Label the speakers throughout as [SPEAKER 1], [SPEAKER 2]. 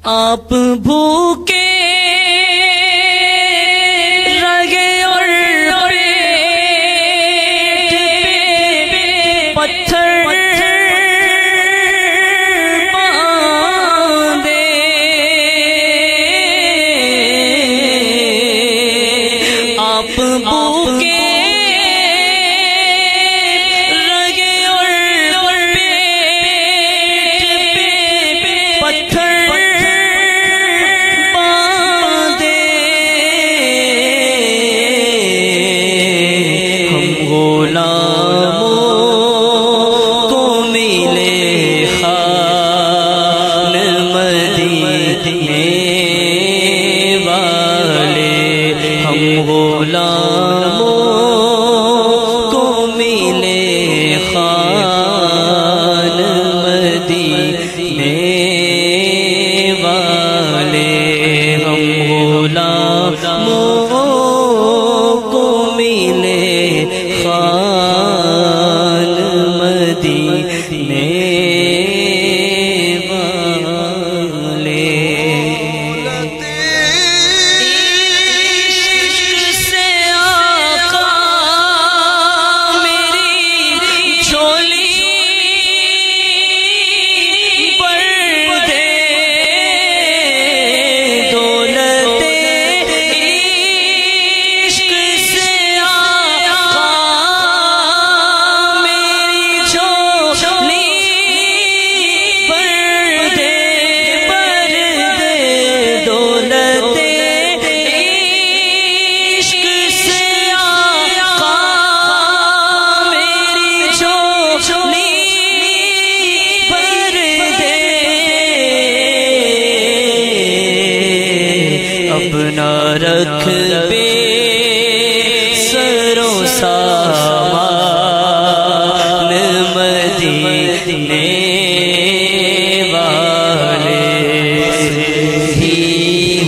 [SPEAKER 1] آپ بھوکے رگے اور پیٹ پہ پتھر باندھے، آپ بھوکے رگے اور پیٹ پہ پتھر اپنا رکھ بے سرو سامان مدینے والے ہی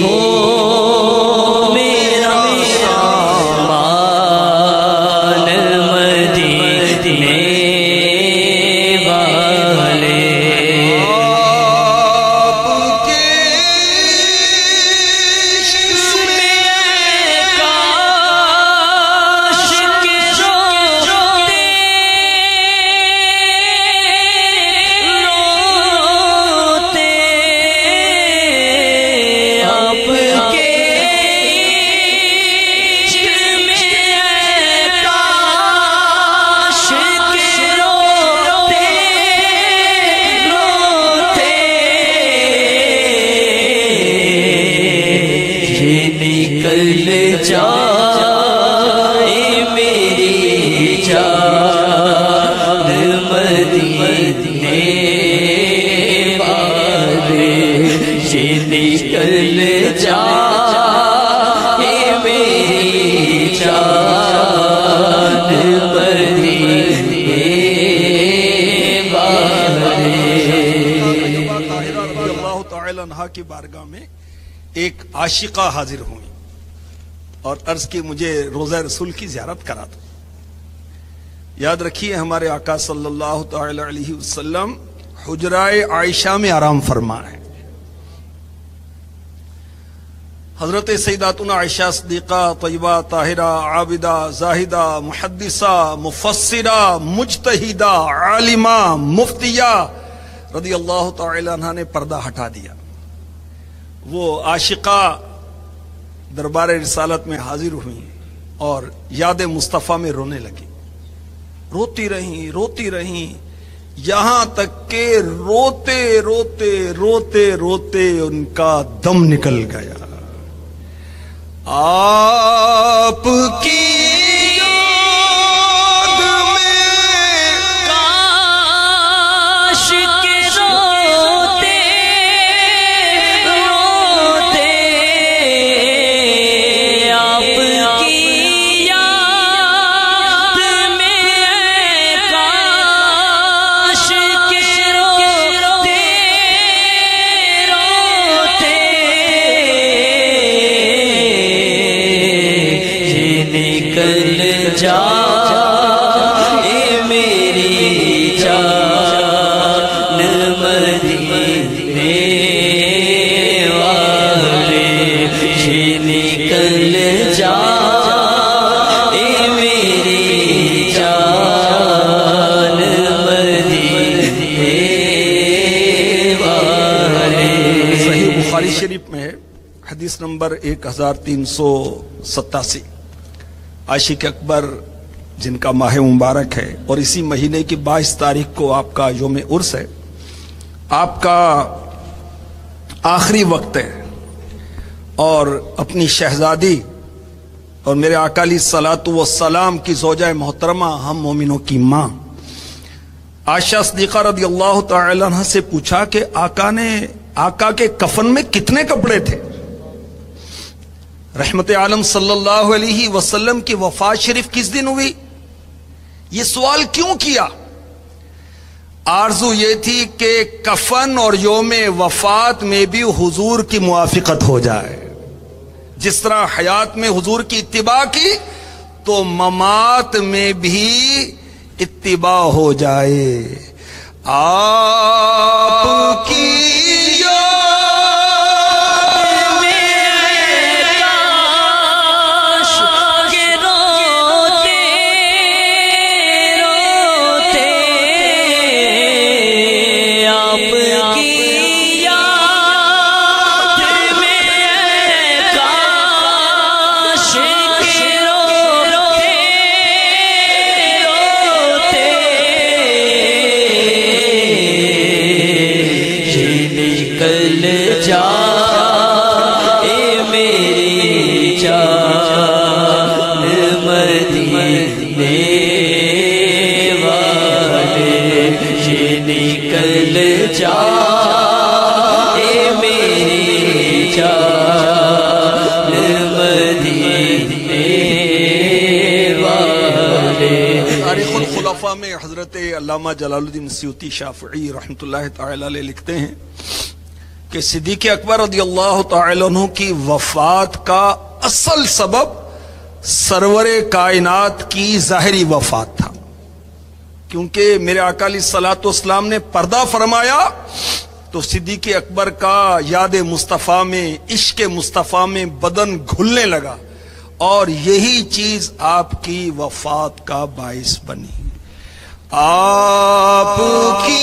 [SPEAKER 1] ہو میرا سامان مدینے والے۔ نکل جائے میری جان مدینے والے، یہ نکل جائے میری جان مدینے والے۔
[SPEAKER 2] اللہ تعالی عنہ کی بارگاہ میں ایک عاشقہ حاضر ہوئی اور عرض کی مجھے روضہ رسول کی زیارت کرا دو۔ یاد رکھیے ہمارے آقا صلی اللہ تعالی علیہ وسلم حجرہ عائشہ میں آرام فرما ہے۔ حضرت سیداتنا عائشہ صدیقہ طیبہ طاہرہ عابدہ زاہدہ محدثہ مفسرہ مجتہدہ عالمہ مفتیہ رضی اللہ تعالی عنہ نے پردہ ہٹا دیا۔ وہ عاشقہ دربار رسالت میں حاضر ہوئی اور یاد مصطفیٰ میں رونے لگی، روتی رہیں یہاں تک کہ روتے روتے روتے روتے ان کا دم نکل گیا۔ آپ کی شریف میں ہے حدیث نمبر 1387 عاشق اکبر جن کا ماہ مبارک ہے اور اسی مہینے کی 22 تاریخ کو آپ کا یوم عرس ہے، آپ کا آخری وقت ہے اور اپنی شہزادی اور میرے آقا علیہ الصلوۃ والسلام کی زوجہ محترمہ ہم مومنوں کی ماں عائشہ صدیقہ رضی اللہ تعالی عنہ سے پوچھا کہ آقا کے کفن میں کتنے کپڑے تھے؟ رحمت عالم صلی اللہ علیہ وسلم کی وفات شریف کس دن ہوئی؟ یہ سوال کیوں کیا؟ آرزو یہ تھی کہ کفن اور یوم وفات میں بھی حضور کی موافقت ہو جائے، جس طرح حیات میں حضور کی اتباع کی تو ممات میں بھی اتباع ہو جائے۔ آپ کی میں حضرت علامہ جلال الدین سیوطی شافعی رحمۃ اللہ تعالی علیہ لکھتے ہیں کہ صدیق اکبر رضی اللہ تعالی عنہ کی وفات کا اصل سبب سرور کائنات کی ظاہری وفات تھا، کیونکہ میرے آقا علیہ الصلوۃ والسلام نے پردہ فرمایا تو صدیق اکبر کا یاد مصطفیٰ میں، عشق مصطفیٰ میں بدن گھلنے لگا اور یہی چیز آپ کی وفات کا باعث بنی۔ آپ کی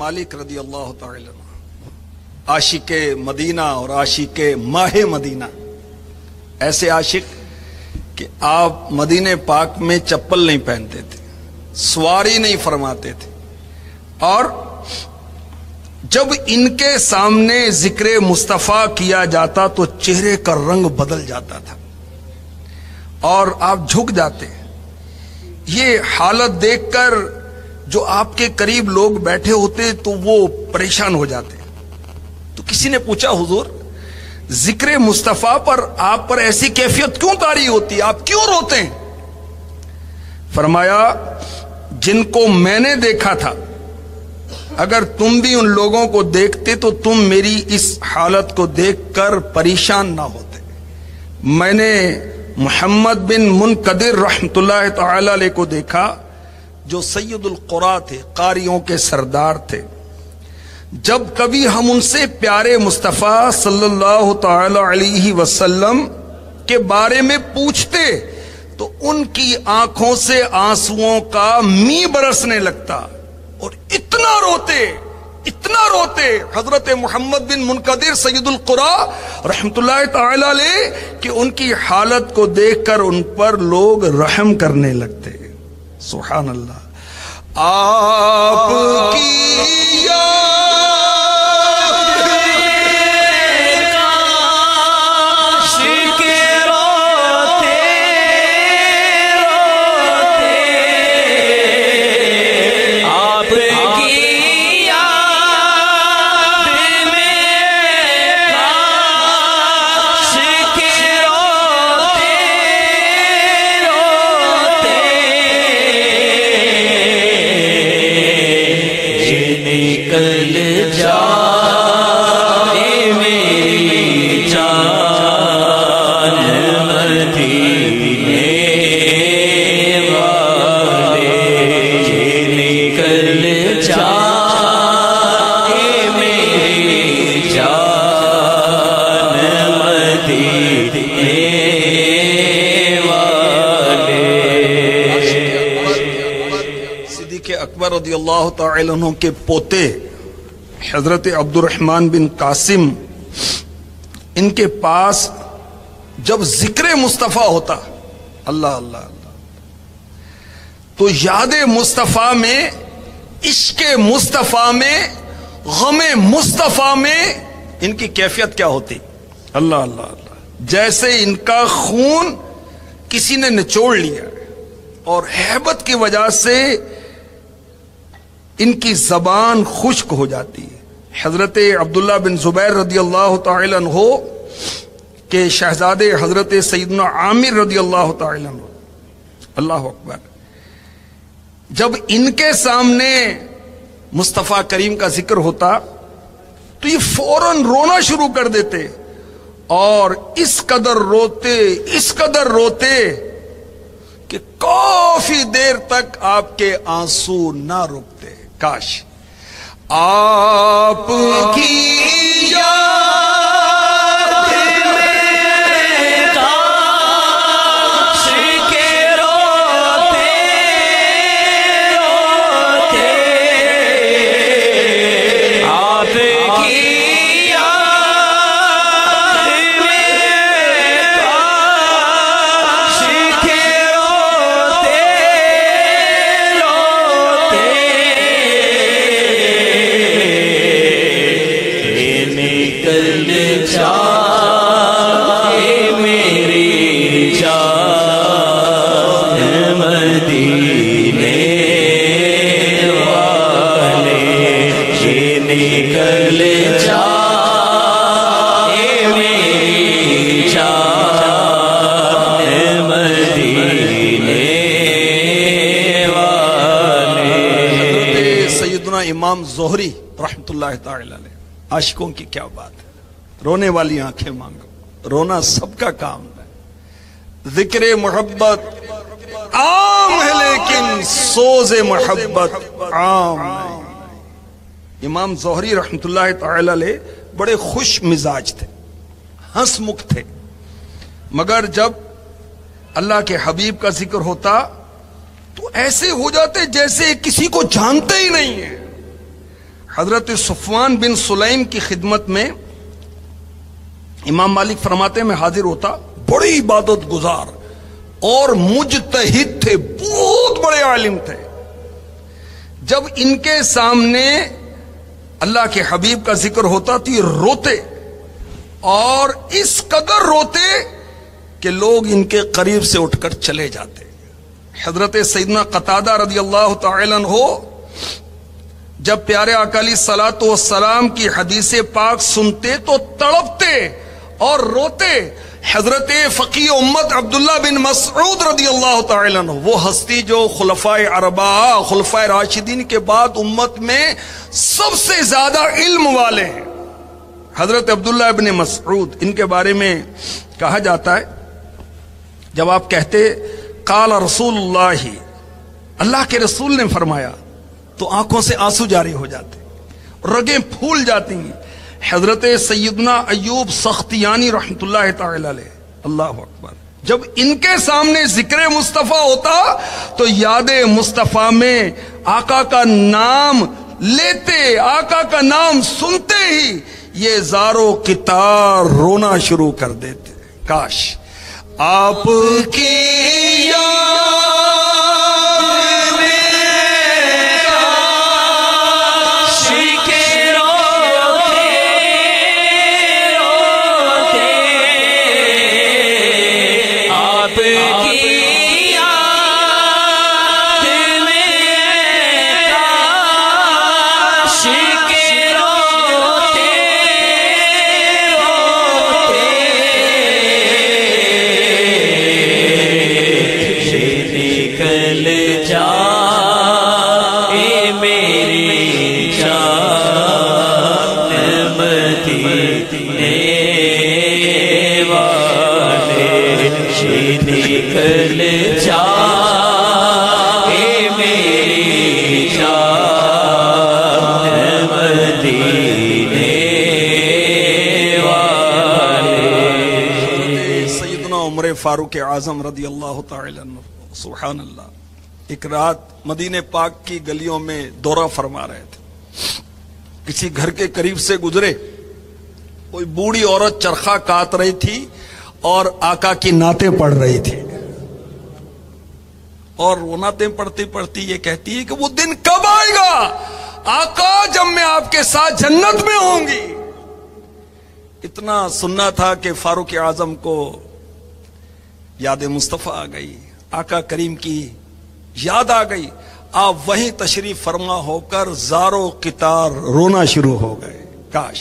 [SPEAKER 2] مالک رضی اللہ تعالی عنہ عاشق مدینہ اور عاشق ماہ مدینہ، ایسے عاشق کہ آپ مدینہ پاک میں چپل نہیں پہنتے تھے، سواری نہیں فرماتے تھے، اور جب ان کے سامنے ذکر مصطفیٰ کیا جاتا تو چہرے کا رنگ بدل جاتا تھا اور آپ جھک جاتے۔ یہ حالت دیکھ کر جو آپ کے قریب لوگ بیٹھے ہوتے تو وہ پریشان ہو جاتے۔ تو کسی نے پوچھا حضور ذکر مصطفیٰ پر آپ پر ایسی کیفیت کیوں طاری ہوتی ہے، آپ کیوں روتے ہیں؟ فرمایا جن کو میں نے دیکھا تھا اگر تم بھی ان لوگوں کو دیکھتے تو تم میری اس حالت کو دیکھ کر پریشان نہ ہوتے۔ میں نے محمد بن منقدر رحمت اللہ تعالی علیہ کو دیکھا جو سید القرا تھے، قاریوں کے سردار تھے۔ جب کبھی ہم ان سے پیارے مصطفیٰ صلی اللہ تعالی علیہ وسلم کے بارے میں پوچھتے تو ان کی آنکھوں سے آنسوؤں کا می برسنے لگتا اور اتنا روتے حضرت محمد بن منقدر سید القرا رحمت اللہ تعالی علیہ کہ ان کی حالت کو دیکھ کر ان پر لوگ رحم کرنے لگتے۔ سبحان اللہ۔ آپ کی یاد
[SPEAKER 1] مدینے والے نکل جائے میری جان مدینے والے۔
[SPEAKER 2] صدیق اکبر رضی اللہ تعالی عنہ کے پوتے حضرت عبد الرحمن بن قاسم، ان کے پاس جب ذکر مصطفیٰ ہوتا، اللہ اللہ اللہ، تو یاد مصطفیٰ میں، عشق مصطفیٰ میں، غم مصطفیٰ میں ان کی کیفیت کیا ہوتی؟ اللہ اللہ اللہ، جیسے ان کا خون کسی نے نچوڑ لیا اور ہیبت کی وجہ سے ان کی زبان خشک ہو جاتی ہے۔ حضرت عبداللہ بن زبیر رضی اللہ تعالی عنہ کے شہزادے حضرت سیدنا عامر رضی اللہ تعالی عنہ، اللہ اکبر، جب ان کے سامنے مصطفیٰ کریم کا ذکر ہوتا تو یہ فوراً رونا شروع کر دیتے، اور اس قدر روتے کہ کافی دیر تک آپ کے آنسو نہ رکتے۔ کاش آپ کی یاد میں
[SPEAKER 1] کاش کے روتے روتے آپ کی یاد میں کاش کے روتے روتے نکل جائے میری جان مدینے والے نکل جائے میری جان مدینے والے۔
[SPEAKER 2] حضرت سیدنا امام زہری رحمۃ اللہ تعالی علیہ، عاشقوں کی کیا بات ہے، رونے والی آنکھیں مانگو، رونا سب کا کام ہے، ذکر محبت عام ہے لیکن سوز محبت عام نہیں۔ امام زہری رحمۃ اللہ تعالی علیہ بڑے خوش مزاج تھے، ہنس مکھ تھے، مگر جب اللہ کے حبیب کا ذکر ہوتا تو ایسے ہو جاتے جیسے کسی کو جانتے ہی نہیں ہیں۔ حضرت صفوان بن سلیم کی خدمت میں امام مالک فرماتے ہیں میں حاضر ہوتا، بڑی عبادت گزار اور مجتہد تھے، بہت بڑے عالم تھے۔ جب ان کے سامنے اللہ کے حبیب کا ذکر ہوتا تو یہ روتے، اور اس قدر روتے کہ لوگ ان کے قریب سے اٹھ کر چلے جاتے۔ حضرت سیدنا قتادہ رضی اللہ تعالی عنہ جب پیارے آقا علیہ الصلوۃ والسلام کی حدیث پاک سنتے تو تڑپتے اور روتے۔ حضرت فقیہ امت عبداللہ بن مسعود رضی اللہ تعالی عنہ، وہ ہستی جو خلفائے اربعہ، خلفائے راشدین کے بعد امت میں سب سے زیادہ علم والے ہیں، حضرت عبداللہ بن مسعود، ان کے بارے میں کہا جاتا ہے جب آپ کہتے قال رسول اللہ، اللہ کے رسول نے فرمایا، تو آنکھوں سے آنسو جاری ہو جاتے، رگیں پھول جاتی ہیں۔ حضرت سیدنا ایوب سختیانی رحمت اللہ تعالی علیہ، اللہ اکبر، جب ان کے سامنے ذکر مصطفیٰ ہوتا تو یاد مصطفیٰ میں آقا کا نام لیتے، آقا کا نام سنتے ہی یہ زارو کتار رونا شروع کر دیتے۔ کاش آپ کی
[SPEAKER 1] نکل جا اے میری جان مدینے والے.
[SPEAKER 2] سیدنا عمر فاروق اعظم رضی اللہ تعالی عنہ سبحان اللہ ایک رات مدینہ پاک کی گلیوں میں دورہ فرما رہے تھے. کسی گھر کے قریب سے گزرے. کوئی بوڑھی عورت چرخہ کاٹ رہی تھی اور آقا کی نعتیں پڑھ رہی تھی. اور وہ نعتیں پڑھتی پڑھتی یہ کہتی ہے کہ وہ دن کب آئے گا آقا جب میں آپ کے ساتھ جنت میں ہوں گی. اتنا سننا تھا کہ فاروق اعظم کو یاد مصطفیٰ آ گئی. آقا کریم کی یاد آ گئی. آپ وہیں تشریف فرما ہو کر زارو قطار رونا شروع ہو گئے. کاش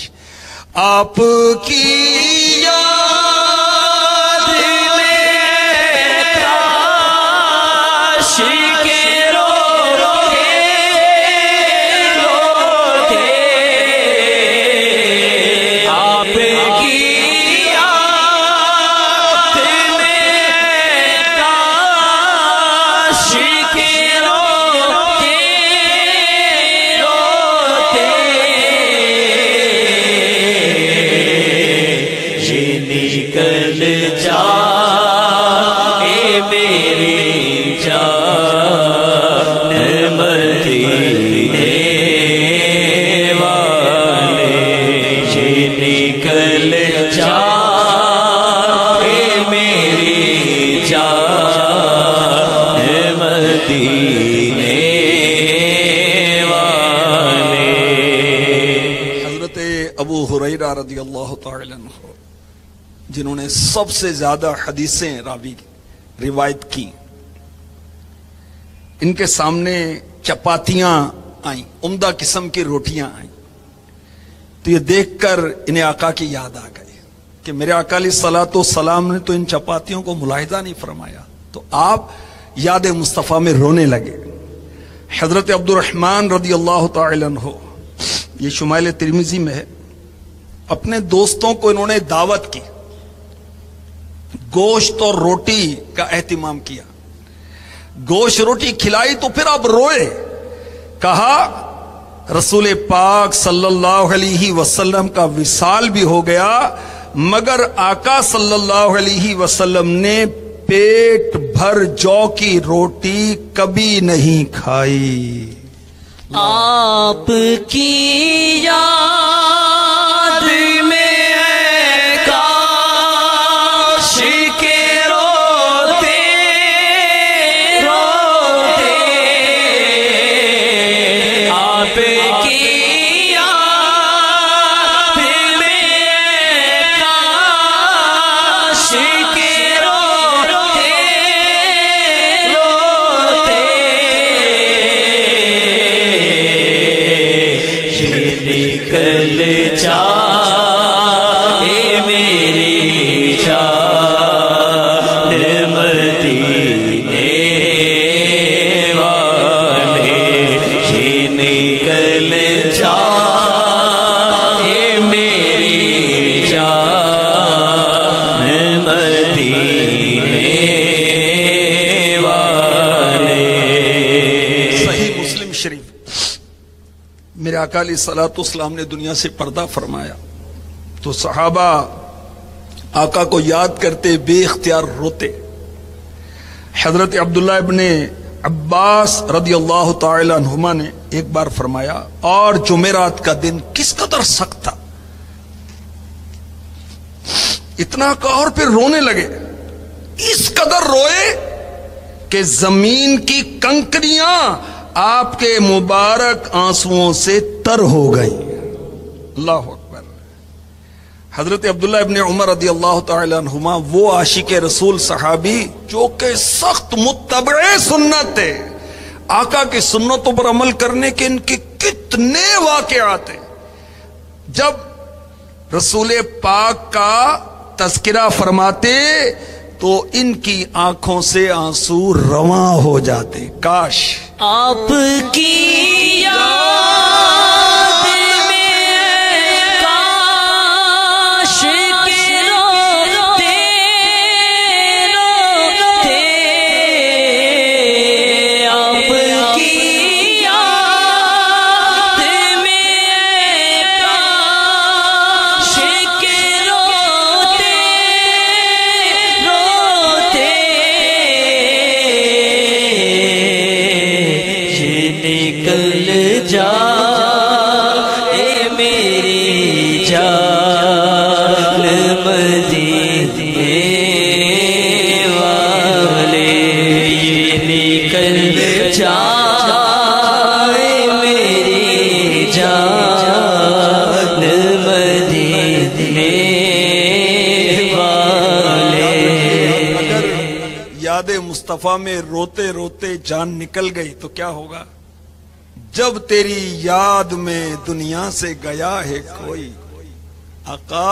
[SPEAKER 2] آپ کی یاد میں
[SPEAKER 1] کاش کے روتے آپ کی یاد میں کاش کے نکل جا اے میری جان مدینے والے. نکل جا اے میری جان مدینے والے.
[SPEAKER 2] حضرت ابو ہریرہ رضی اللہ تعالی عنہ جنہوں نے سب سے زیادہ حدیثیں روایت کی، ان کے سامنے چپاتیاں آئیں، عمدہ قسم کی روٹیاں آئیں. تو یہ دیکھ کر انہیں آقا کی یاد آ گئی کہ میرے آقا علیہ الصلوۃ والسلام نے تو ان چپاتیوں کو ملاحظہ نہیں فرمایا. تو آپ یاد مصطفیٰ میں رونے لگے. حضرت عبد الرحمن رضی اللہ تعالی عنہ، یہ شمائل ترمذی میں ہے، اپنے دوستوں کو انہوں نے دعوت کی، گوشت اور روٹی کا اہتمام کیا. گوشت روٹی کھلائی تو پھر اب روئے. کہا رسول پاک صلی اللہ علیہ وسلم کا وصال بھی ہو گیا مگر آقا صلی اللہ علیہ وسلم نے پیٹ بھر جو کی روٹی کبھی نہیں کھائی.
[SPEAKER 1] آپ کی یاد میں نکل جا اے میری جان مدینے والے. نکل جا اے میری جان مدینے والے.
[SPEAKER 2] صحیح مسلم شریف. میرے آقا علیہ الصلوۃ والسلام نے دنیا سے پردہ فرمایا تو صحابہ آقا کو یاد کرتے بے اختیار روتے. حضرت عبداللہ ابن عباس رضی اللہ تعالی عنہما نے ایک بار فرمایا اور جمعرات کا دن کس قدر سخت تھا. اتنا کہا اور پھر رونے لگے. اس قدر روئے کہ زمین کی کنکریاں آپ کے مبارک آنسوؤں سے تر ہو گئی. اللہ اکبر. حضرت عبداللہ ابن عمر رضی اللہ تعالی عنہما وہ عاشق رسول صحابی جو کہ سخت متبع سنت تھے. آقا کی سنتوں پر عمل کرنے کے ان کے کتنے واقعات ہیں. جب رسول پاک کا تذکرہ فرماتے تو ان کی آنکھوں سے آنسو رواں ہو جاتے. کاش
[SPEAKER 1] آپ کی یاد میں کاش کے روتے روتے
[SPEAKER 2] یاد مصطفیٰ میں روتے روتے جان نکل گئی تو کیا ہوگا؟ جب تیری یاد میں دنیا سے گیا ہے کوئی آقا،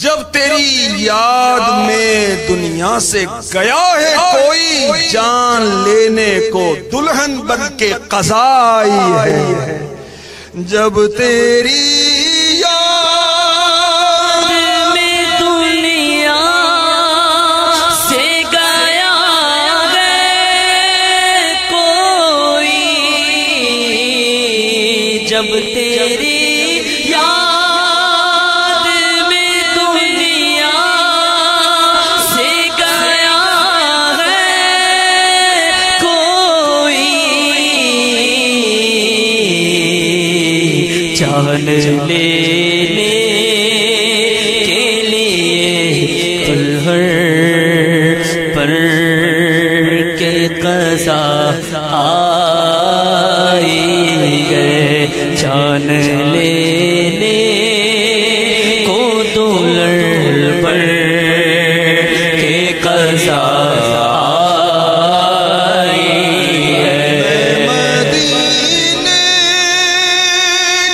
[SPEAKER 2] جب تیری یاد میں دنیا سے گیا ہے کوئی، جان لینے کو دلہن بن کے قضا آئی ہے۔ جب تیری
[SPEAKER 1] جب تیری یاد میں دنیا سے گیا ہے کوئی، جان لینے کے لیے کلہر پر کے قضا جان لینے کو دلہن پر کے قضا آئی ہے۔
[SPEAKER 2] مدینے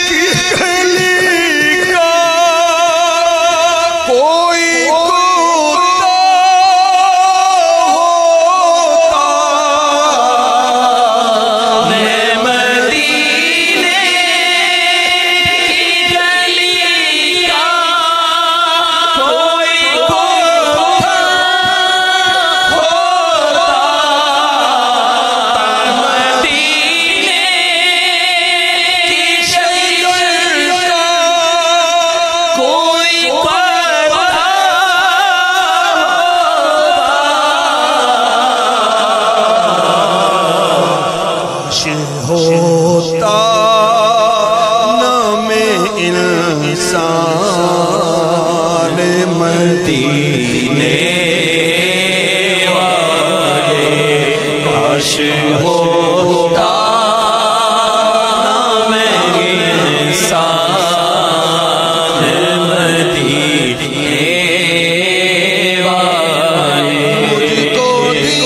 [SPEAKER 2] کی گلی کا کوئی کوتا ہوتا،
[SPEAKER 1] میں
[SPEAKER 2] ہوتا نام انسان مدینے والے،
[SPEAKER 1] کاش ہوتا نام انسان مدینے والے،
[SPEAKER 2] مجھ کو دیوانہ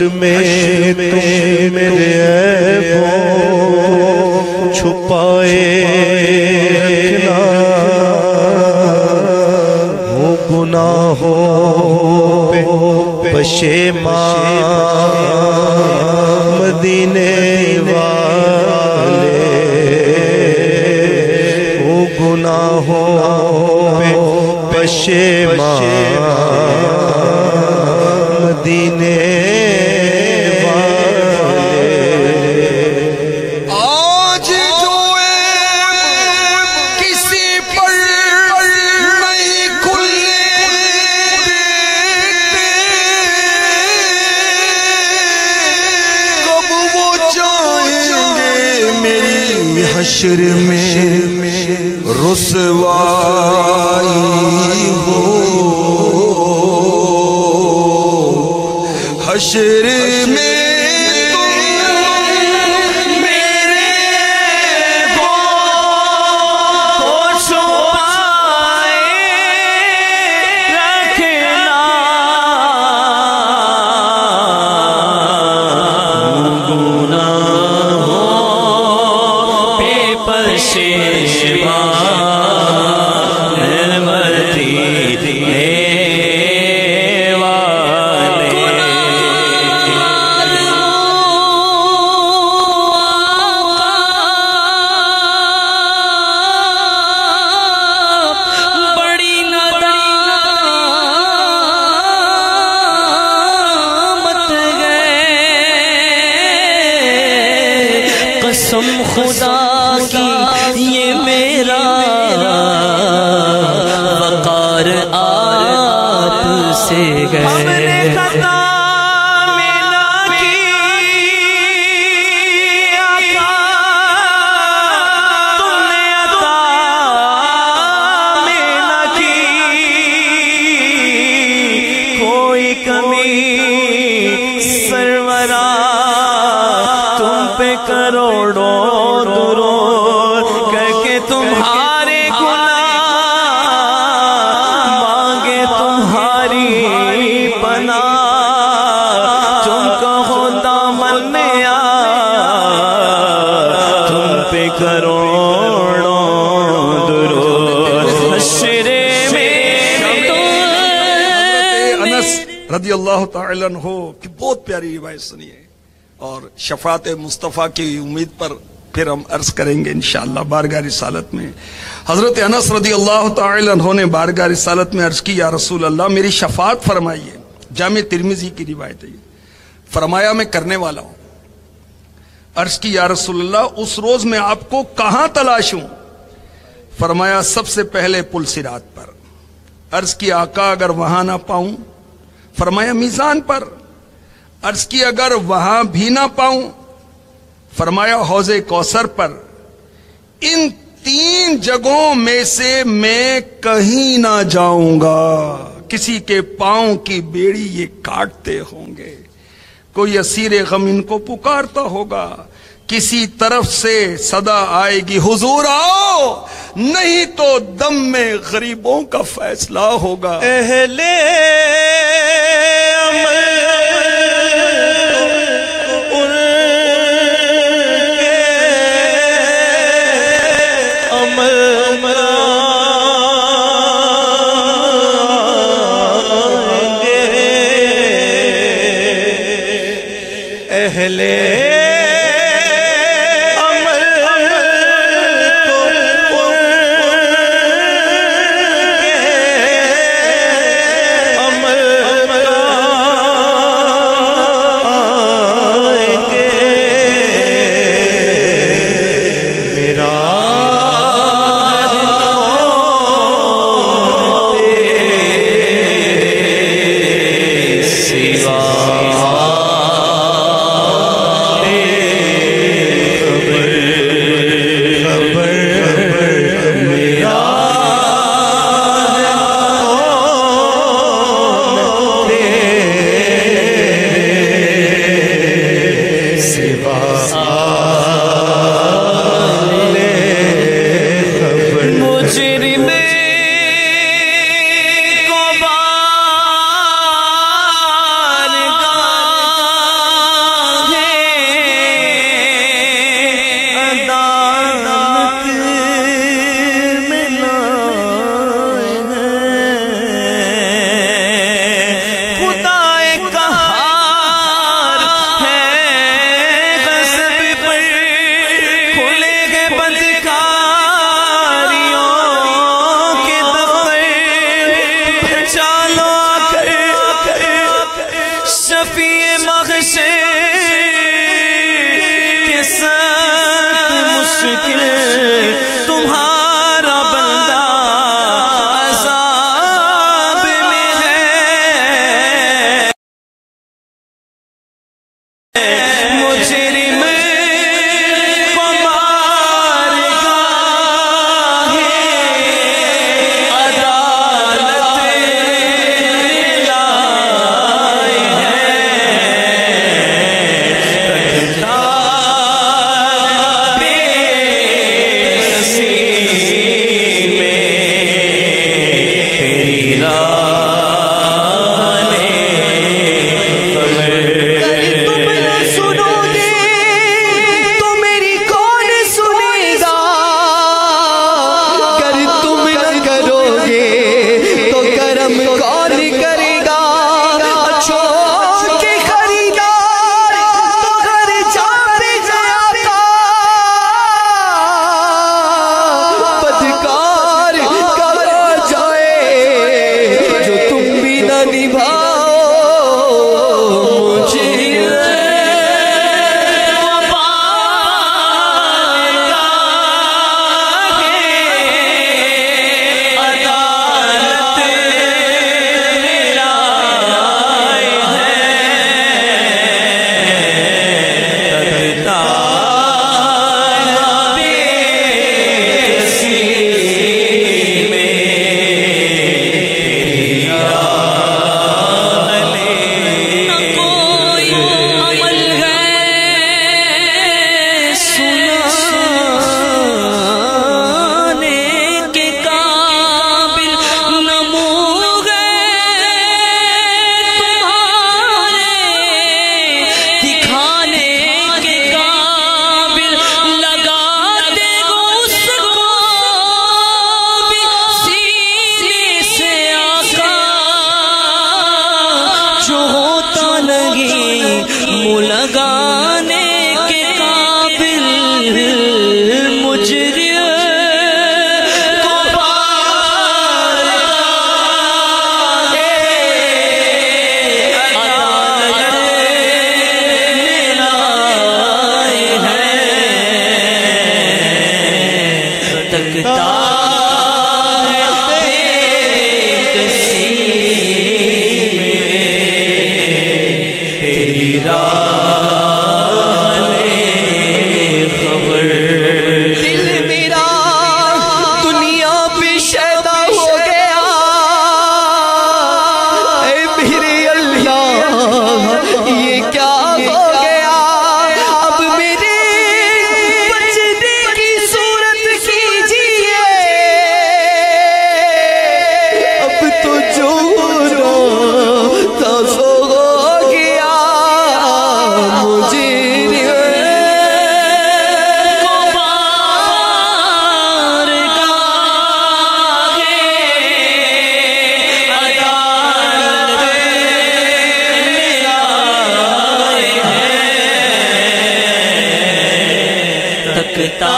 [SPEAKER 3] حشر میں تم میرے عیبوں چھپائے رکھنا، ہو گناہوں پہ پشیمان مدینے والے، ہو گناہوں پہ پشیمان مدینے
[SPEAKER 2] حشر میں رسوائی ہو، حشر میں
[SPEAKER 1] قسم خدا کی یہ میرا وقار آپ سے گئے، ہم نے خطا میں نہ کی عطا، تم نے عطا میں نہ کی کوئی کمی سرورا تم پہ کروڑوں درود کہہ کے تمہارے گناہ مانگے تمہاری پناہ، تم کہو دامن میں آ تم پہ کروڑوں درود حشر میں۔
[SPEAKER 2] انس رضی اللہ تعالیٰ عنہ کی بہت پیاری روایت سنیے، اور شفاعت مصطفیٰ کی امید پر پھر ہم عرض کریں گے انشاءاللہ بارگاہ رسالت میں۔ حضرت انس رضی اللہ تعالیٰ عنہ نے بارگاہ رسالت میں عرض کی، یا رسول اللہ میری شفاعت فرمائیے۔ جامع ترمذی کی روایت ہے، فرمایا میں کرنے والا ہوں۔ عرض کی یا رسول اللہ اس روز میں آپ کو کہاں تلاشوں؟ فرمایا سب سے پہلے پل صراط پر۔ عرض کی آقا اگر وہاں نہ پاؤں؟ فرمایا میزان پر۔ عرض کی اگر وہاں بھی نہ پاؤں؟ فرمایا حوض کوثر پر۔ ان تین جگہوں میں سے میں کہیں نہ جاؤں گا، کسی کے پاؤں کی بیڑی یہ کاٹتے ہوں گے، کوئی اسیر غم ان کو پکارتا ہوگا، کسی طرف سے صدا آئے گی حضور آؤ، نہیں تو دم میں غریبوں کا فیصلہ ہوگا۔
[SPEAKER 3] اہل
[SPEAKER 1] تکتا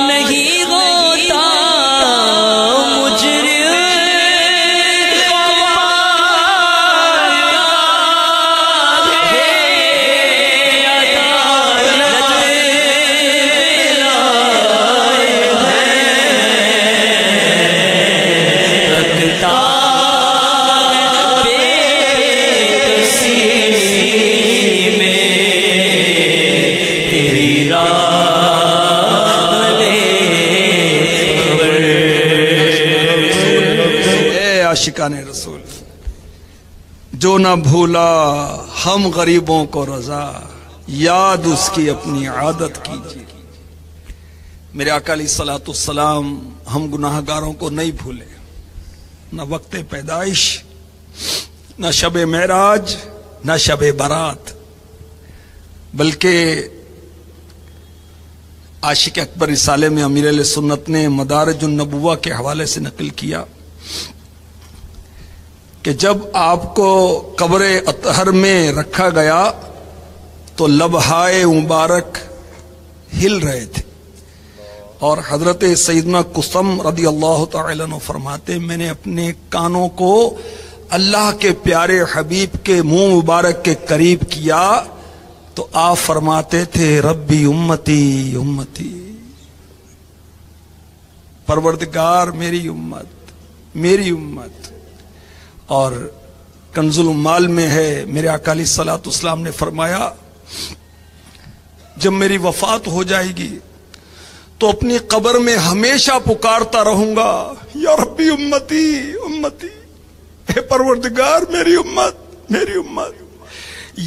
[SPEAKER 1] نہیں ہوتا مجرم
[SPEAKER 2] عاشقان رسول، جو نہ بھولا ہم غریبوں کو رضا، یاد اس کی اپنی عادت کیجیے۔ میرے آقا علیہ الصلوۃ والسلام ہم گناہ گاروں کو نہیں بھولے، نہ وقت پیدائش، نہ شب معراج، نہ شب برات، بلکہ عاشق اکبر رسالے میں امیر اہل سنت نے مدارج النبوہ کے حوالے سے نقل کیا کہ جب آپ کو قبر اطہر میں رکھا گیا تو لبہائے مبارک ہل رہے تھے، اور حضرت سیدنا قسم رضی اللہ تعالی عنہ فرماتے میں نے اپنے کانوں کو اللہ کے پیارے حبیب کے منہ مبارک کے قریب کیا تو آپ فرماتے تھے ربی امتی امتی، پروردگار میری امت میری امت۔ اور کنز المال میں ہے میرے آقا علیہ الصلوۃ والسلام نے فرمایا جب میری وفات ہو جائے گی تو اپنی قبر میں ہمیشہ پکارتا رہوں گا یا ربی امتی امتی، اے پروردگار میری امت میری امت،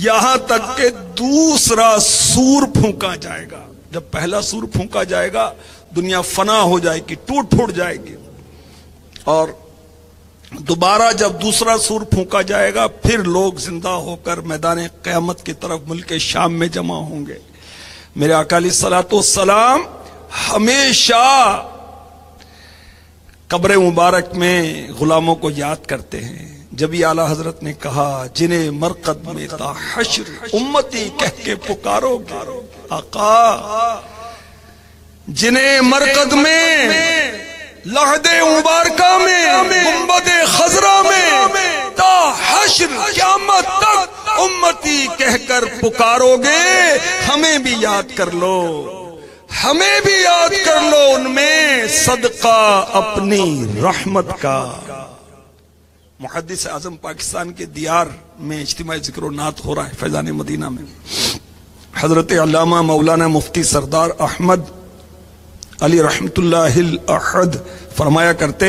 [SPEAKER 2] یہاں تک کہ دوسرا سور پھونکا جائے گا۔ جب پہلا سور پھونکا جائے گا دنیا فنا ہو جائے گی، ٹوٹ پھوٹ جائے گی، اور دوبارہ جب دوسرا سور پھونکا جائے گا پھر لوگ زندہ ہو کر میدان قیامت کی طرف ملک شام میں جمع ہوں گے۔ میرے آقا علیہ الصلوۃ والسلام ہمیشہ قبر مبارک میں غلاموں کو یاد کرتے ہیں۔ جب یہ اعلیٰ حضرت نے کہا جنہیں مرقد میں تا حشر امتی کہہ کے پکارو گے، آقا جنہیں مرقد میں لحد مبارکہ میں گنبد خضرا میں تا حشر قیامت تک امتی کہہ کر پکارو گے، ہمیں بھی یاد کر لو، ہمیں بھی یاد کر لو ان میں صدقہ اپنی رحمت کا۔ محدث اعظم پاکستان کے دیار میں اجتماع ذکر و نعت ہو رہا ہے فیضان مدینہ میں، حضرت علامہ مولانا مفتی سردار احمد علی رحمت اللہ الاحد فرمایا کرتے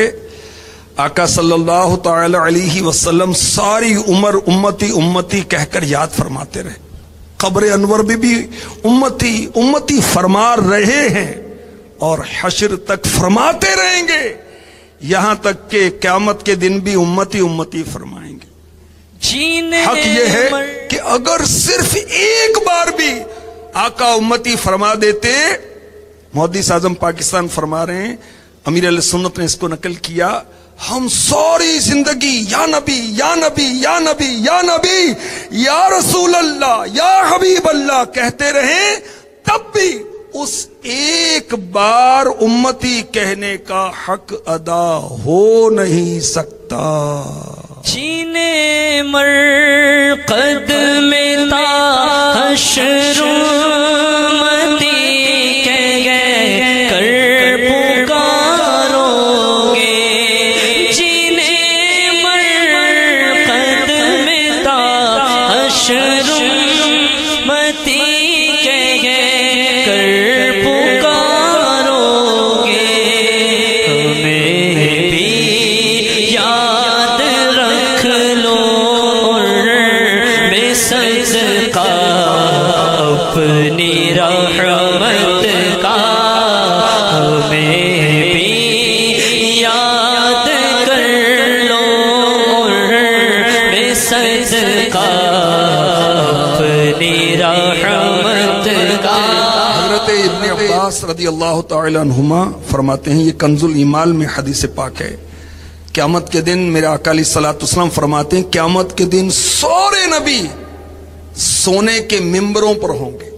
[SPEAKER 2] آقا صلی اللہ تعالی علیہ وسلم ساری عمر امتی امتی کہہ کر یاد فرماتے رہے، قبر انور بھی امتی امتی فرما رہے ہیں اور حشر تک فرماتے رہیں گے، یہاں تک کہ قیامت کے دن بھی امتی امتی فرمائیں گے۔ حق یہ ہے کہ اگر صرف ایک بار بھی آقا امتی فرما دیتے، محدث اعظم پاکستان فرما رہے ہیں، امیر اہل سنت نے اس کو نقل کیا، ہم ساری زندگی یا نبی یا نبی یا نبی یا نبی یا رسول اللہ یا حبیب اللہ کہتے رہیں، تب بھی اس ایک بار امتی کہنے کا حق ادا ہو نہیں سکتا۔
[SPEAKER 1] جینے مرقد میں تا حشر امتی کہہ کر پکارو گے،
[SPEAKER 2] رضی اللہ تعالی عنہما فرماتے ہیں، یہ کنز الایمان میں حدیث پاک ہے، قیامت کے دن میرے آقا علیہ الصلوۃ والسلام فرماتے ہیں قیامت کے دن سارے نبی سونے کے ممبروں پر ہوں گے،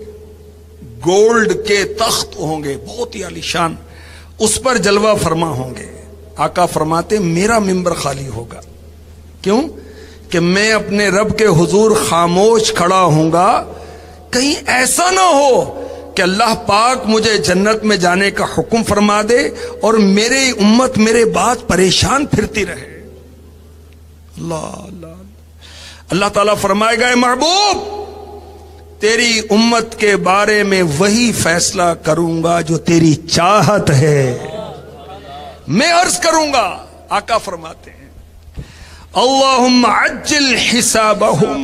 [SPEAKER 2] گولڈ کے تخت ہوں گے بہت ہی عالیشان، اس پر جلوہ فرما ہوں گے۔ آقا فرماتے میرا ممبر خالی ہوگا، کیوں کہ میں اپنے رب کے حضور خاموش کھڑا ہوں گا، کہیں ایسا نہ ہو کہ اللہ پاک مجھے جنت میں جانے کا حکم فرما دے اور میری امت میرے بعد پریشان پھرتی رہے۔ اللہ اللہ اللہ تعالیٰ فرمائے گا، اے محبوب تیری امت کے بارے میں وہی فیصلہ کروں گا جو تیری چاہت ہے، میں عرض کروں گا۔ آقا فرماتے ہیں اللہم عجل حسابہم،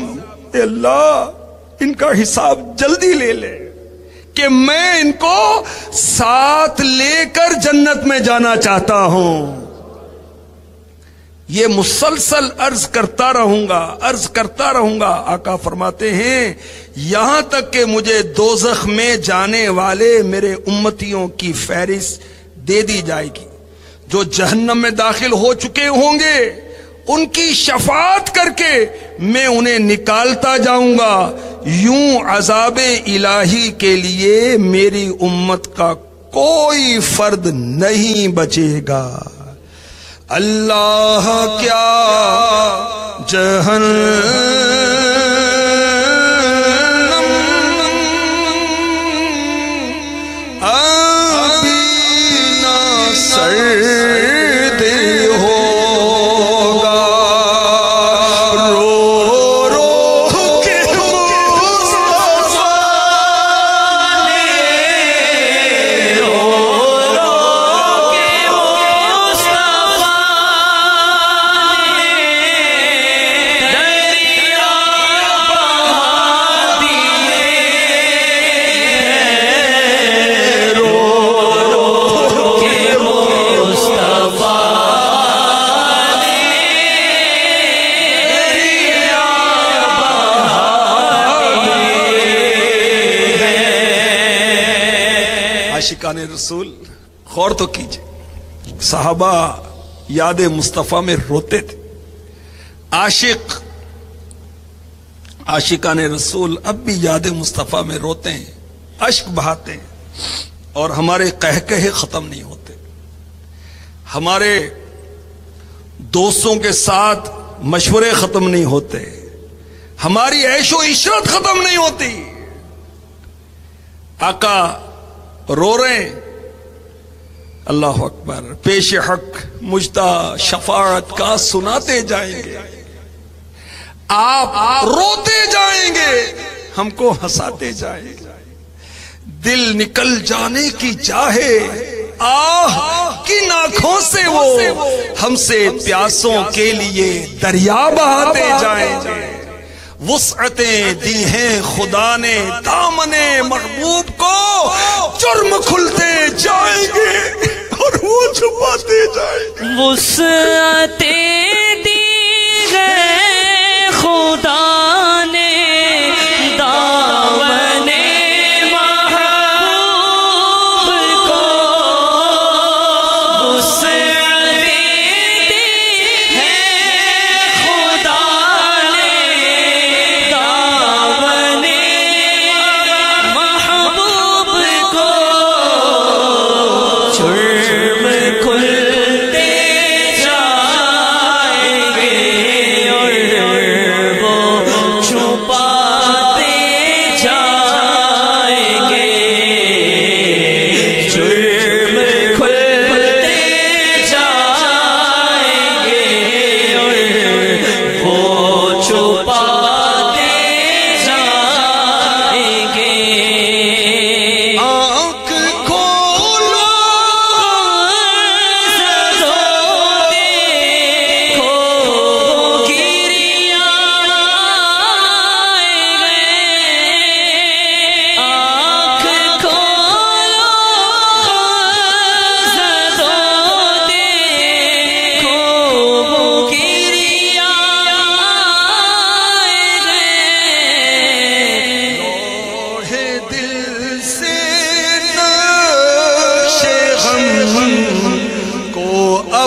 [SPEAKER 2] اے اللہ ان کا حساب جلدی لے لے کہ میں ان کو ساتھ لے کر جنت میں جانا چاہتا ہوں۔ یہ مسلسل عرض کرتا رہوں گا۔ آقا فرماتے ہیں یہاں تک کہ مجھے دوزخ میں جانے والے میرے امتیوں کی فہرست دے دی جائے گی، جو جہنم میں داخل ہو چکے ہوں گے ان کی شفاعت کر کے میں انہیں نکالتا جاؤں گا، یوں عذاب الہی کے لیے میری امت کا کوئی فرد نہیں بچے گا۔ اللہ کیا جہنم ابھی نہ سرد ہوگا، رو رو کے عاشقان رسول غور تو کیجئے، صحابہ یاد مصطفیٰ میں روتے تھے۔ عاشقان رسول اب بھی یاد مصطفیٰ میں روتے ہیں، اشک بہاتے ہیں، اور ہمارے قہقہے ختم نہیں ہوتے، ہمارے دوستوں کے ساتھ مشورے ختم نہیں ہوتے، ہماری عیش و عشرت ختم نہیں ہوتی۔ آقا رو رہے ہیں، اللہ اکبر، پیش حق مجدہ شفاعت کا سناتے جائیں گے، آپ روتے جائیں گے، ہم کو ہنساتے جائیں گے، دل نکل جانے کی چاہے آہ کن آنکھوں سے وہ ہم سے پیاسوں کے لیے دریا بہاتے جائیں گے۔ وسعتیں دی ہیں خدا نے دامن محبوب کو، جرم کھلتے جائیں گے اور وہ چھپاتے جائیں گے۔
[SPEAKER 1] وسعتیں دی ہیں خدا نے دامن محبوب کو، وسعتیں دی ہیں خدا نے دامن محبوب کو، جرم کھلتے جائیں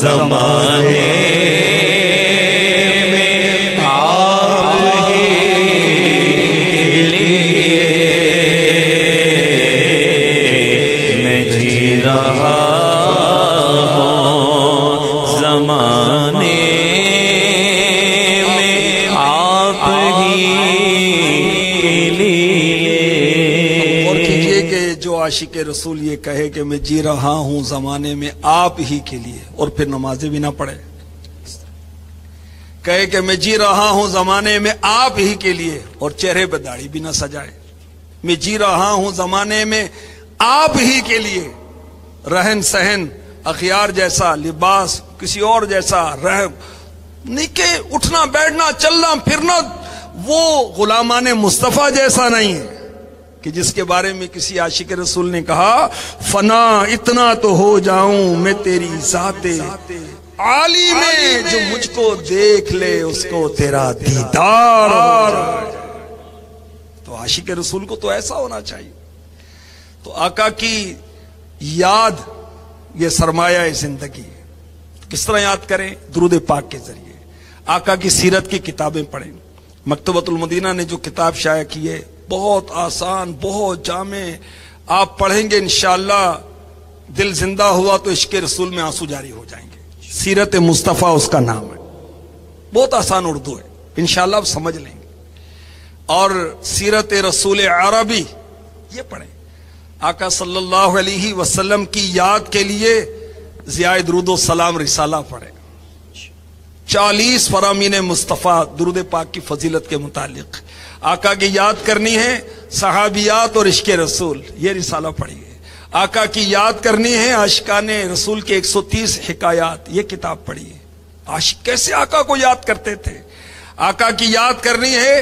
[SPEAKER 3] زمانے میں آپ ہی لیے میں جی رہا ہوں زمانے میں آپ ہی لیے۔
[SPEAKER 2] اور کیجئے کہ جو عاشق رسول یہ کہے کہ میں جی رہا ہوں زمانے میں آپ ہی کے لیے، اور پھر نمازیں بھی نہ پڑھے، کہے کہ میں جی رہا ہوں زمانے میں آپ ہی کے لیے اور چہرے پہ داڑھی بھی نہ سجائے، میں جی رہا ہوں زمانے میں آپ ہی کے لیے، رہن سہن اخیار جیسا، لباس کسی اور جیسا، رحم نہیں کہ اٹھنا بیٹھنا چلنا پھرنا وہ غلامان مصطفیٰ جیسا نہیں ہے کہ جس کے بارے میں کسی عاشق رسول نے کہا فنا اتنا تو ہو جاؤں میں تیری ذات عالی میں، جو مجھ کو دیکھ لے اس کو تیرا دیدار ہو جائے۔ تو عاشق رسول کو تو ایسا ہونا چاہیے۔ تو آقا کی یاد یہ سرمایہ زندگی ہے۔ کس طرح یاد کریں؟ درود پاک کے ذریعے، آقا کی سیرت کی کتابیں پڑھیں۔ مکتبۃ المدینہ نے جو کتاب شائع کی ہے بہت آسان، بہت جامع، آپ پڑھیں گے انشاءاللہ دل زندہ ہوا تو عشق رسول میں آنسو جاری ہو جائیں گے۔ سیرت مصطفیٰ اس کا نام ہے، بہت آسان اردو ہے، انشاءاللہ آپ سمجھ لیں گے۔ اور سیرت رسول عربی یہ پڑھیں۔ آقا صلی اللہ علیہ وسلم کی یاد کے لیے ضیاء درود و سلام رسالہ پڑھیں۔ 40 فرامین مصطفیٰ درود پاک کی فضیلت کے متعلق آقا کی یاد کرنی ہے، صحابیات اور عشق رسول یہ رسالہ پڑھیے۔ آقا کی یاد کرنی ہے، عاشقان رسول کے 130 حکایات یہ کتاب پڑھیے۔ عاشق کیسے آقا کو یاد کرتے تھے، آقا کی یاد کرنی ہے،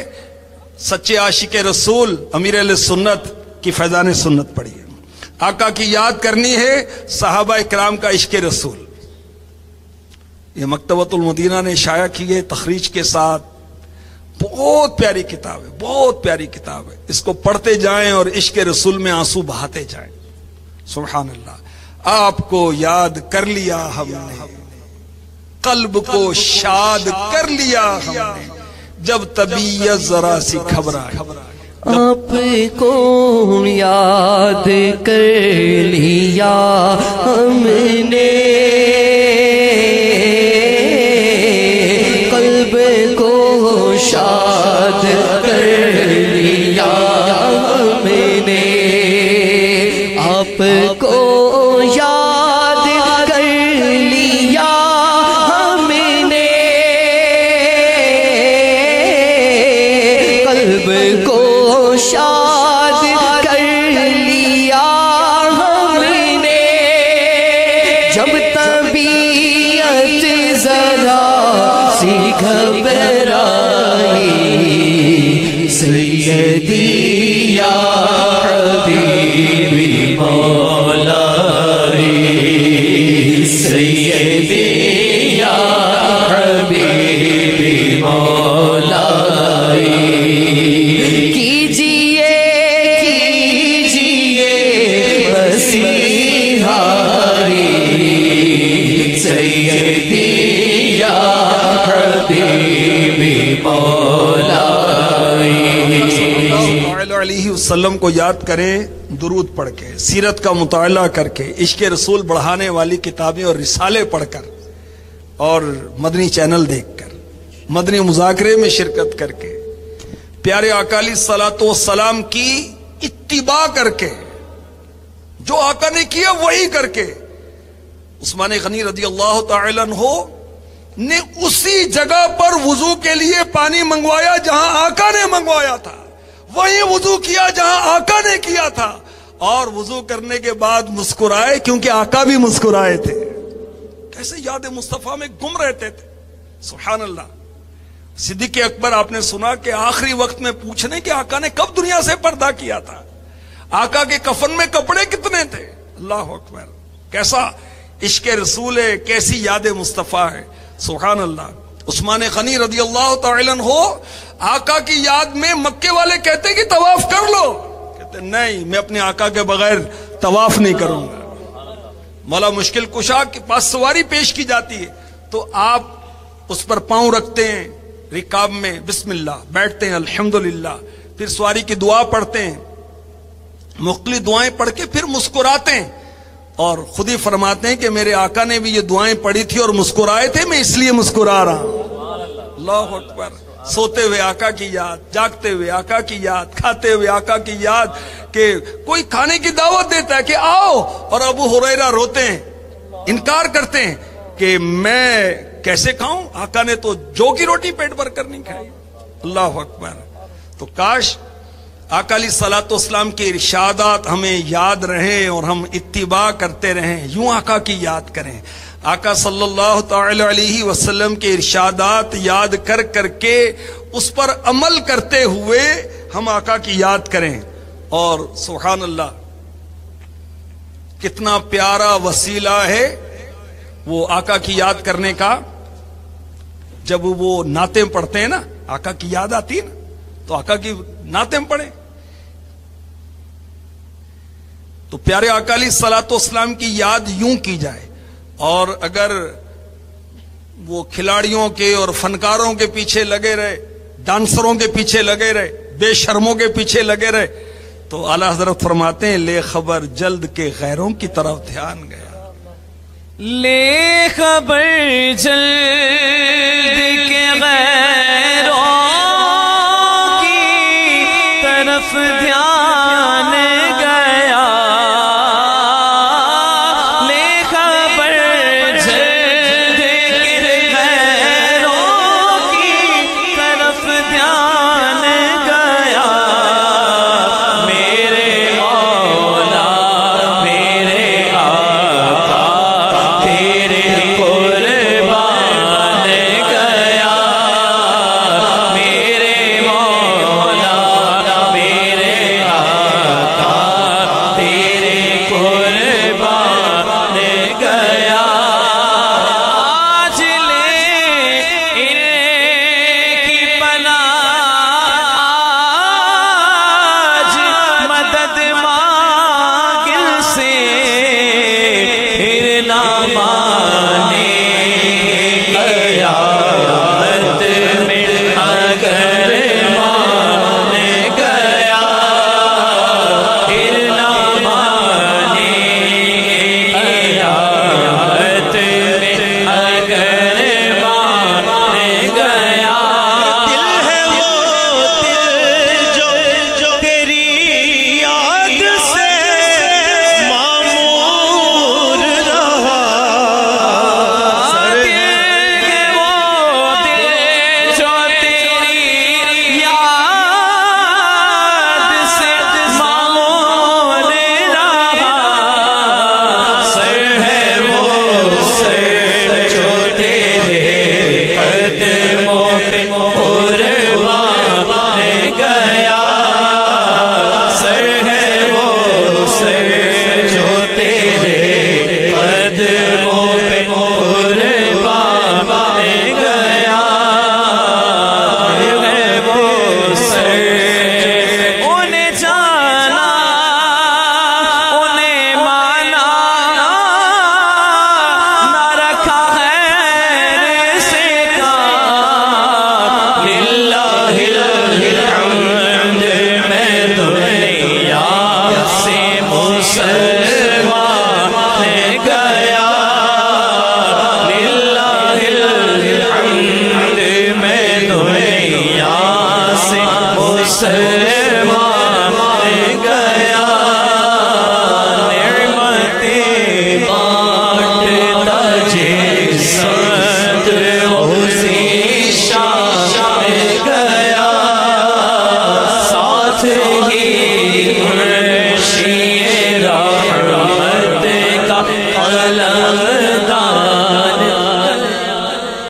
[SPEAKER 2] سچے عاشق رسول امیر اہل سنت کی فیضان سنت پڑھیے۔ آقا کی یاد کرنی ہے، صحابہ اکرام کا عشق رسول، یہ مکتبۃ المدینہ نے شائع کی ہے تخریج کے ساتھ، بہت پیاری کتاب ہے، بہت پیاری کتاب ہے، اس کو پڑھتے جائیں اور عشق رسول میں آنسو بہاتے جائیں۔ سبحان اللہ۔ آپ کو یاد کر لیا ہم نے، قلب کو شاد کر لیا ہم نے، جب طبیعت ذرا سی گھبرائے۔
[SPEAKER 1] آپ کو یاد کر لیا ہم نے، قلب کو شاد کر لیا ہم نے، آپ کو یاد کر لیا ہم نے، قلب کو شاد کر لیا ہم نے، جب طبیعت ذرا سی گھبرائی، سیدی یا حبیبی مولائی، سیدی یا حبیبی مولائی، کیجئے مسیحاری، سیدی یا حبیبی مولائی۔
[SPEAKER 2] صلی اللہ علیہ وسلم کو یاد کریں درود پڑھ کے، سیرت کا مطالعہ کر کے، عشق رسول بڑھانے والی کتابیں اور رسالے پڑھ کر، اور مدنی چینل دیکھ کر، مدنی مذاکرے میں شرکت کر کے، پیارے آقا علیہ الصلوۃ والسلام کی اتباع کر کے، جو آقا نے کیا وہی کر کے۔ عثمان غنی رضی اللہ تعالی عنہ نے اسی جگہ پر وضو کے لیے پانی منگوایا جہاں آقا نے منگوایا تھا، وہی وضو کیا جہاں آقا نے کیا تھا، اور وضو کرنے کے بعد مسکرائے کیونکہ آقا بھی مسکرائے تھے۔ کیسے یاد مصطفیٰ میں گم رہتے تھے، سبحان اللہ۔ صدیق اکبر آپ نے سنا کہ آخری وقت میں پوچھنے کہ آقا نے کب دنیا سے پردہ کیا تھا، آقا کے کفن میں کپڑے کتنے تھے۔ اللہ اکبر، کیسا عشق رسول ہے، کیسی یاد مصطفیٰ ہے، سبحان اللہ۔ عثمان غنی رضی اللہ تعالی عنہ آقا کی یاد میں مکے والے کہتے کہ طواف کر لو، کہتے نہیں میں اپنے آقا کے بغیر طواف نہیں کروں گا، مولا مشکل کشا کے پاس سواری پیش کی جاتی ہے تو آپ اس پر پاؤں رکھتے ہیں رکاب میں، بسم اللہ، بیٹھتے ہیں الحمدللہ، پھر سواری کی دعا پڑھتے ہیں، مختلف دعائیں پڑھ کے پھر مسکراتے ہیں، اور خود ہی فرماتے ہیں کہ میرے آقا نے بھی یہ دعائیں پڑھی تھی اور مسکرائے تھے، میں اس لیے مسکرا رہا ہوں۔ اللہ اکبر۔ سوتے ہوئے آقا کی یاد، جاگتے ہوئے آقا کی یاد، کھاتے ہوئے آقا کی یاد، کہ کوئی کھانے کی دعوت دیتا ہے کہ آؤ، اور ابو ہریرہ روتے ہیں، انکار کرتے ہیں کہ میں کیسے کھاؤں، آقا نے تو جو کی روٹی پیٹ بھر کر نہیں کھائی۔ اللہ اکبر۔ تو کاش آقا علیہ الصلوۃ والسلام کے ارشادات ہمیں یاد رہیں اور ہم اتباع کرتے رہیں، یوں آقا کی یاد کریں۔ آقا صلی اللہ تعالی علیہ وسلم کے ارشادات یاد کر کر کے اس پر عمل کرتے ہوئے ہم آقا کی یاد کریں۔ اور سبحان اللہ، کتنا پیارا وسیلہ ہے وہ آقا کی یاد کرنے کا۔ جب وہ نعتیں پڑھتے ہیں نا، آقا کی یاد آتی ہے نا، تو آقا کی نعتیں پڑھیں تو پیارے آقا علیہ الصلوۃ والسلام کی یاد یوں کی جائے۔ اور اگر وہ کھلاڑیوں کے اور فنکاروں کے پیچھے لگے رہے، ڈانسروں کے پیچھے لگے رہے، بے شرموں کے پیچھے لگے رہے، تو اعلیٰ حضرت فرماتے ہیں لے خبر جلد کے غیروں کی طرف دھیان گیا۔
[SPEAKER 3] لے خبر جلد